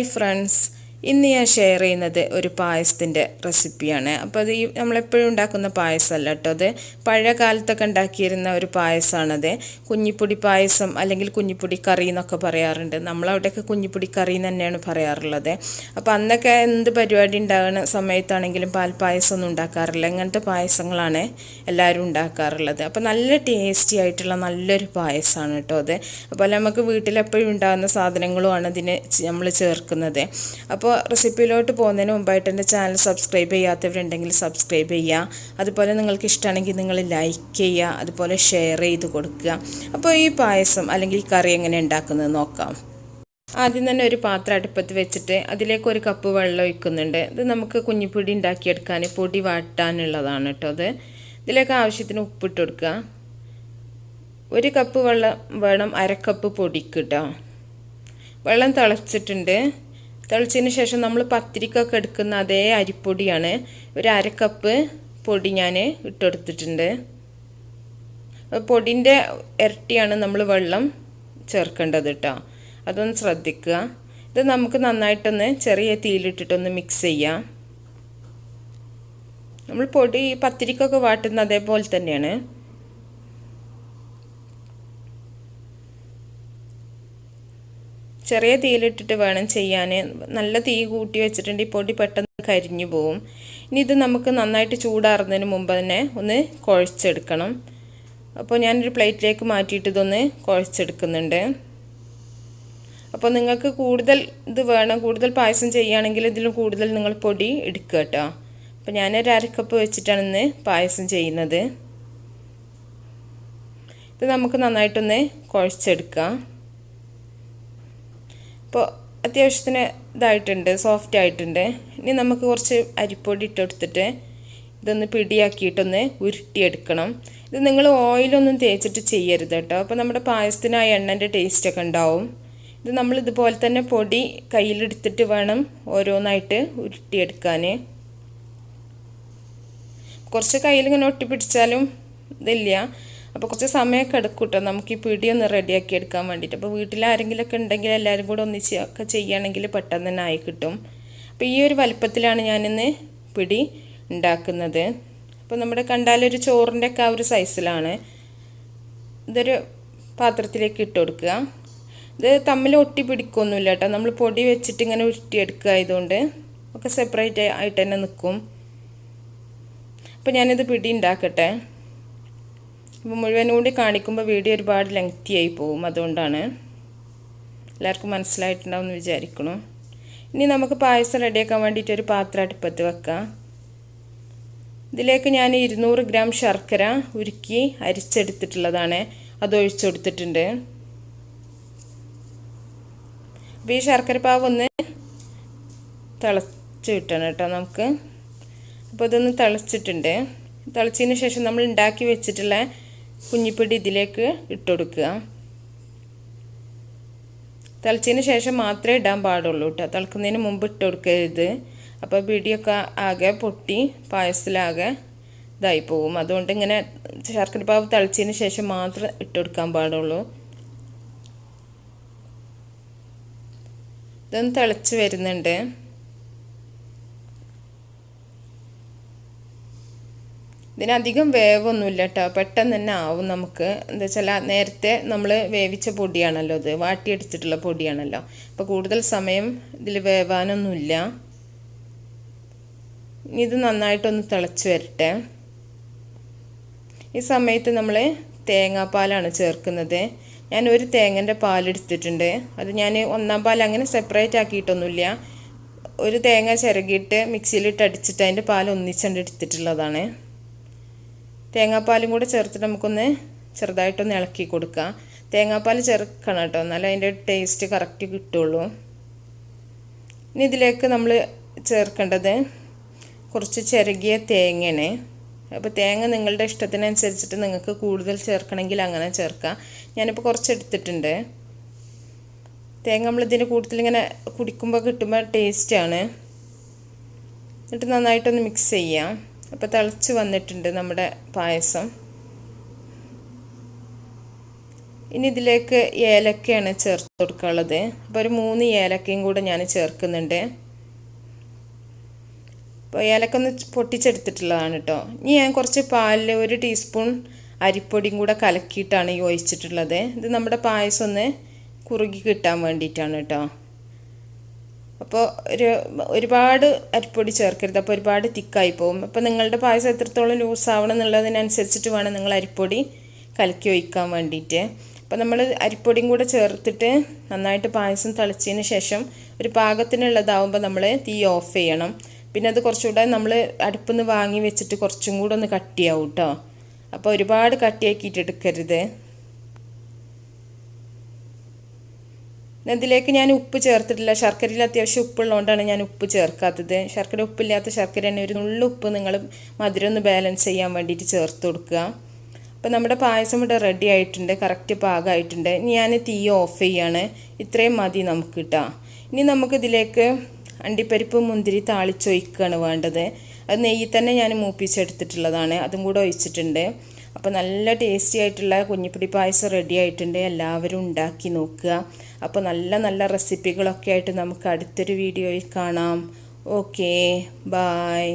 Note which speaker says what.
Speaker 1: Hi friends, ഇന്ന് ഞാൻ share ചെയ്യുന്നത് ഒരു പായസത്തിൻ്റെ റെസിപ്പിയാണ്. അപ്പോൾ അത് നമ്മളെപ്പോഴും ഉണ്ടാക്കുന്ന പായസമല്ല കേട്ടോ, അത് പഴയ കാലത്തൊക്കെ ഉണ്ടാക്കിയിരുന്ന ഒരു പായസമാണത്. കുഞ്ഞിപ്പൊടി പായസം അല്ലെങ്കിൽ കുഞ്ഞിപ്പൊടി കറി എന്നൊക്കെ പറയാറുണ്ട്. നമ്മളവിടെയൊക്കെ കുഞ്ഞിപ്പൊടി കറി തന്നെയാണ് പറയാറുള്ളത്. അപ്പോൾ അന്നൊക്കെ എന്ത് പരിപാടി ഉണ്ടാകുന്ന സമയത്താണെങ്കിലും പാൽപ്പായസം ഒന്നും ഉണ്ടാക്കാറില്ല. ഇങ്ങനത്തെ പായസങ്ങളാണ് എല്ലാവരും ഉണ്ടാക്കാറുള്ളത്. അപ്പോൾ നല്ല ടേസ്റ്റി ആയിട്ടുള്ള നല്ലൊരു പായസമാണ് കേട്ടോ അത്. അപ്പോൾ നമുക്ക് വീട്ടിലെപ്പോഴും ഉണ്ടാകുന്ന സാധനങ്ങളുമാണ് ഇതിന് നമ്മൾ ചേർക്കുന്നത്. അപ്പോൾ റെസിപ്പിയിലോട്ട് പോകുന്നതിന് മുമ്പായിട്ട് എൻ്റെ ചാനൽ സബ്സ്ക്രൈബ് ചെയ്യാത്തവരുണ്ടെങ്കിൽ സബ്സ്ക്രൈബ് ചെയ്യുക. അതുപോലെ നിങ്ങൾക്ക് ഇഷ്ടമാണെങ്കിൽ നിങ്ങൾ ലൈക്ക് ചെയ്യുക, അതുപോലെ ഷെയർ ചെയ്ത് കൊടുക്കുക. അപ്പോൾ ഈ പായസം അല്ലെങ്കിൽ ഈ കറി എങ്ങനെ ഉണ്ടാക്കുന്നത് നോക്കാം. ആദ്യം തന്നെ ഒരു പാത്രം അടുപ്പത്ത് വെച്ചിട്ട് അതിലേക്ക് 1 കപ്പ് വെള്ളം ഒഴിക്കുന്നുണ്ട്. ഇത് നമുക്ക് കുഞ്ഞിപ്പൊടി ഉണ്ടാക്കിയെടുക്കാൻ പൊടി വാട്ടാനുള്ളതാണ് കേട്ടോ അത്. ഇതിലേക്ക് ആവശ്യത്തിന് ഉപ്പിട്ട് കൊടുക്കുക. 1 കപ്പ് വെള്ളം വേണം 1/2 കപ്പ് പൊടിക്ക് കേട്ടോ. വെള്ളം തിളച്ചിട്ടുണ്ട്. തിളച്ചതിന് ശേഷം നമ്മൾ പത്തിരിക്കൊക്കെ എടുക്കുന്ന അതേ അരിപ്പൊടിയാണ് 1/2 കപ്പ് പൊടി ഞാൻ ഇട്ടെടുത്തിട്ടുണ്ട്. പൊടിൻ്റെ ഇരട്ടിയാണ് നമ്മൾ വെള്ളം ചേർക്കേണ്ടത് കേട്ടോ, അതൊന്ന് ശ്രദ്ധിക്കുക. ഇത് നമുക്ക് നന്നായിട്ടൊന്ന് ചെറിയ തീയിലിട്ടിട്ടൊന്ന് മിക്സ് ചെയ്യാം. നമ്മൾ പൊടി പത്തിരിക്കൊക്കെ വാട്ടുന്ന അതേപോലെ തന്നെയാണ്. ചെറിയ തീയിലിട്ടിട്ട് വേണം ചെയ്യാൻ. നല്ല തീ കൂട്ടി വെച്ചിട്ടുണ്ടെങ്കിൽ പൊടി പെട്ടെന്ന് കരിഞ്ഞു പോവും. ഇനി ഇത് നമുക്ക് നന്നായിട്ട് ചൂടാറുന്നതിന് മുമ്പ് തന്നെ ഒന്ന് കുഴച്ചെടുക്കണം. അപ്പോൾ ഞാനൊരു പ്ലേറ്റിലേക്ക് മാറ്റിയിട്ട് ഇതൊന്ന് കുഴച്ചെടുക്കുന്നുണ്ട്. അപ്പോൾ നിങ്ങൾക്ക് കൂടുതൽ ഇത് വേണം, കൂടുതൽ പായസം ചെയ്യുകയാണെങ്കിൽ ഇതിലും കൂടുതൽ നിങ്ങൾ പൊടി എടുക്കുക കേട്ടോ. അപ്പോൾ ഞാനൊരു 1/2 കപ്പ് വെച്ചിട്ടാണ് ഇന്ന് പായസം ചെയ്യുന്നത്. ഇത് നമുക്ക് നന്നായിട്ടൊന്ന് കുഴച്ചെടുക്കാം. ഇപ്പോൾ അത്യാവശ്യത്തിന് ഇതായിട്ടുണ്ട്, സോഫ്റ്റ് ആയിട്ടുണ്ട്. ഇനി നമുക്ക് കുറച്ച് അരിപ്പൊടി ഇട്ടെടുത്തിട്ട് ഇതൊന്ന് പിടിയാക്കിയിട്ടൊന്ന് ഉരുട്ടിയെടുക്കണം. ഇത് നിങ്ങൾ ഓയിലൊന്നും തേച്ചിട്ട് ചെയ്യരുത് കേട്ടോ, അപ്പോൾ നമ്മുടെ പായസത്തിന് ആ എണ്ണൻ്റെ ടേസ്റ്റൊക്കെ ഉണ്ടാവും. ഇത് നമ്മൾ ഇതുപോലെ തന്നെ പൊടി കയ്യിലെടുത്തിട്ട് വേണം ഓരോന്നായിട്ട് ഉരുട്ടിയെടുക്കാൻ. കുറച്ച് കയ്യിലിങ്ങനെ ഒട്ടിപ്പിടിച്ചാലും ഇതില്ല. അപ്പോൾ കുറച്ച് സമയമൊക്കെ എടുക്കും കേട്ടോ നമുക്ക് ഈ പിടിയൊന്ന് റെഡിയാക്കി എടുക്കാൻ വേണ്ടിയിട്ട്. അപ്പോൾ വീട്ടിൽ ആരെങ്കിലുമൊക്കെ ഉണ്ടെങ്കിൽ എല്ലാവരും കൂടെ ഒന്നിച്ചൊക്കെ ചെയ്യുകയാണെങ്കിൽ പെട്ടെന്ന് തന്നെ ആയി കിട്ടും. അപ്പോൾ ഈ ഒരു വലുപ്പത്തിലാണ് ഞാനിന്ന് പിടി ഉണ്ടാക്കുന്നത്. അപ്പോൾ നമ്മുടെ കണ്ടാലൊരു ചോറിൻ്റെ ഒക്കെ ആ ഒരു സൈസിലാണ്. ഇതൊരു പാത്രത്തിലേക്ക് ഇട്ട് കൊടുക്കുക. ഇത് തമ്മിൽ ഒട്ടി പിടിക്കൊന്നുമില്ല കേട്ടോ, നമ്മൾ പൊടി വെച്ചിട്ട് ഇങ്ങനെ ഉരുട്ടിയെടുക്കുക ആയതുകൊണ്ട് ഒക്കെ സെപ്പറേറ്റ് ആയിട്ട് തന്നെ നിൽക്കും. അപ്പോൾ ഞാനിത് പിടി ഉണ്ടാക്കട്ടെ. അപ്പോൾ മുഴുവനും കൂടി കാണിക്കുമ്പോൾ വീഡിയോ ഒരുപാട് ലെങ്തി ആയി പോകും, അതുകൊണ്ടാണ്. എല്ലാവർക്കും മനസ്സിലായിട്ടുണ്ടാവുമെന്ന് വിചാരിക്കണം. ഇനി നമുക്ക് പായസം റെഡിയാക്കാൻ വേണ്ടിയിട്ട് ഒരു പാത്രം അടുപ്പത്ത് വെക്കാം. ഇതിലേക്ക് ഞാൻ 200 ഗ്രാം ശർക്കര ഉരുക്കി അരിച്ചെടുത്തിട്ടുള്ളതാണ്, അത് ഒഴിച്ചു കൊടുത്തിട്ടുണ്ട്. അപ്പോൾ ഈ ശർക്കര പാവ് ഒന്ന് തിളച്ച് കിട്ടണം കേട്ടോ നമുക്ക്. അപ്പോൾ ഇതൊന്ന് തിളച്ചിട്ടുണ്ട്. തിളച്ചതിന് ശേഷം നമ്മൾ ഉണ്ടാക്കി വെച്ചിട്ടുള്ള കുഞ്ഞിപ്പൊടി ഇതിലേക്ക് ഇട്ട് കൊടുക്കുക. തിളച്ചതിന് ശേഷം മാത്രമേ ഇടാൻ പാടുള്ളൂ കേട്ടോ, തിളക്കുന്നതിന് മുമ്പ് ഇട്ട് കൊടുക്കരുത്. അപ്പോൾ പിടിയൊക്കെ ആകെ പൊട്ടി പായസത്തിലാകെ ഇതായി പോകും. അതുകൊണ്ട് ഇങ്ങനെ ശർക്കര പാവ് തിളച്ചതിന് ശേഷം മാത്രം ഇട്ട് കൊടുക്കാൻ പാടുള്ളൂ. ഇതൊന്ന് തിളച്ച് വരുന്നുണ്ട്. ഇതിനധികം വേവൊന്നുമില്ല കേട്ടോ, പെട്ടെന്ന് തന്നെ ആവും നമുക്ക്. എന്താ വെച്ചാൽ നേരത്തെ നമ്മൾ വേവിച്ച പൊടിയാണല്ലോ, ഇത് വാട്ടിയെടുത്തിട്ടുള്ള പൊടിയാണല്ലോ. അപ്പോൾ കൂടുതൽ സമയം ഇതിൽ വേവാനൊന്നുമില്ല. ഇനി ഇത് നന്നായിട്ടൊന്ന് തിളച്ച് വരട്ടെ. ഈ സമയത്ത് നമ്മൾ തേങ്ങാപ്പാലാണ് ചേർക്കുന്നത്. ഞാൻ 1 തേങ്ങൻ്റെ പാലെടുത്തിട്ടുണ്ട്. അത് ഞാൻ 1/4 പാൽ അങ്ങനെ സെപ്പറേറ്റ് ആക്കിയിട്ടൊന്നുമില്ല. 1 തേങ്ങ ചിരകിയിട്ട് മിക്സിയിലിട്ട് അടിച്ചിട്ട് അതിൻ്റെ പാൽ ഒന്നിച്ചുകൊണ്ട് എടുത്തിട്ടുള്ളതാണ്. തേങ്ങാപ്പാലും കൂടെ ചേർത്തിട്ട് നമുക്കൊന്ന് ചെറുതായിട്ടൊന്ന് ഇളക്കി കൊടുക്കാം. തേങ്ങാപ്പാൽ ചേർക്കണം കേട്ടോ, എന്നാലും അതിൻ്റെ ടേസ്റ്റ് കറക്റ്റ് കിട്ടുള്ളൂ. ഇനി ഇതിലേക്ക് നമ്മൾ ചേർക്കേണ്ടത് കുറച്ച് ചിരകിയ തേങ്ങയാണ്. അപ്പോൾ തേങ്ങ നിങ്ങളുടെ ഇഷ്ടത്തിനനുസരിച്ചിട്ട് നിങ്ങൾക്ക് കൂടുതൽ ചേർക്കണമെങ്കിൽ അങ്ങനെ ചേർക്കാം. ഞാനിപ്പോൾ കുറച്ച് എടുത്തിട്ടുണ്ട്. തേങ്ങ നമ്മളിതിൻ്റെ കൂടുതൽ ഇങ്ങനെ കുടിക്കുമ്പോൾ കിട്ടുമ്പോൾ ടേസ്റ്റാണ്. എന്നിട്ട് നന്നായിട്ടൊന്ന് മിക്സ് ചെയ്യാം. അപ്പോൾ തിളച്ച് വന്നിട്ടുണ്ട് നമ്മുടെ പായസം. ഇനി ഇതിലേക്ക് ഏലക്കയാണ് ചേർത്ത് കൊടുക്കാനുള്ളത്. അപ്പോൾ ഒരു 3 ഏലക്കയും കൂടെ ഞാൻ ചേർക്കുന്നുണ്ട്. അപ്പോൾ ഏലക്ക ഒന്ന് പൊട്ടിച്ചെടുത്തിട്ടുള്ളതാണ് കേട്ടോ. ഇനി ഞാൻ കുറച്ച് പാലിൽ 1 ടീസ്പൂൺ അരിപ്പൊടിയും കൂടെ കലക്കിയിട്ടാണ് ഈ ഒഴിച്ചിട്ടുള്ളത്. ഇത് നമ്മുടെ പായസം ഒന്ന് കുറുകി കിട്ടാൻ വേണ്ടിയിട്ടാണ് കേട്ടോ. അപ്പോൾ ഒരുപാട് അരിപ്പൊടി ചേർക്കരുത്, അപ്പോൾ ഒരുപാട് തിക്കായി പോകും. അപ്പോൾ നിങ്ങളുടെ പായസം എത്രത്തോളം ലൂസ് ആവണം എന്നുള്ളതിനനുസരിച്ചിട്ട് വേണം നിങ്ങൾ അരിപ്പൊടി കലക്കി ഒഴിക്കാൻ വേണ്ടിയിട്ട്. അപ്പോൾ നമ്മൾ അരിപ്പൊടിയും കൂടെ ചേർത്തിട്ട് നന്നായിട്ട് പായസം തിളച്ചതിന് ശേഷം ഒരു പാകത്തിനുള്ളതാവുമ്പോൾ നമ്മൾ തീ ഓഫ് ചെയ്യണം. പിന്നെ അത് കുറച്ചുകൂടെ നമ്മൾ അടുപ്പിൽ നിന്ന് വാങ്ങി വെച്ചിട്ട് കുറച്ചും കൂടെ ഒന്ന് കട്ടിയാവും കേട്ടോ. അപ്പോൾ ഒരുപാട് കട്ടിയാക്കിയിട്ട് എടുക്കരുത്. ഇതിലേക്ക് ഞാൻ ഉപ്പ് ചേർത്തിട്ടില്ല. ശർക്കരയിൽ അത്യാവശ്യം ഉപ്പുള്ളതുകൊണ്ടാണ് ഞാൻ ഉപ്പ് ചേർക്കാത്തത്. ശർക്കര ഉപ്പില്ലാത്ത ശർക്കര തന്നെ ഒരു നുള്ളു ഉപ്പ് നിങ്ങൾ മധുരം ഒന്ന് ബാലൻസ് ചെയ്യാൻ വേണ്ടിയിട്ട് ചേർത്ത് കൊടുക്കുക. അപ്പോൾ നമ്മുടെ പായസം ഇവിടെ റെഡി ആയിട്ടുണ്ട്, കറക്റ്റ് പാകമായിട്ടുണ്ട്. ഇനി ഞാൻ തീ ഓഫ് ചെയ്യാണ്. ഇത്രയും മതി നമുക്ക് കിട്ടാം. ഇനി നമുക്കിതിലേക്ക് അണ്ടിപ്പരിപ്പ് മുന്തിരി താളിച്ചൊഴിക്കുകയാണ് വേണ്ടത്. അത് നെയ്യിൽ തന്നെ ഞാൻ മൂപ്പിച്ചെടുത്തിട്ടുള്ളതാണ്, അതും കൂടെ ഒഴിച്ചിട്ടുണ്ട്. അപ്പോൾ നല്ല ടേസ്റ്റി ആയിട്ടുള്ള കുഞ്ഞിപ്പൊടി പായസം റെഡി ആയിട്ടുണ്ട്. എല്ലാവരും ഉണ്ടാക്കി നോക്കുക. അപ്പോൾ നല്ല നല്ല റെസിപ്പികളൊക്കെ ആയിട്ട് നമുക്ക് അടുത്തൊരു വീഡിയോയിൽ കാണാം. Okay, bye.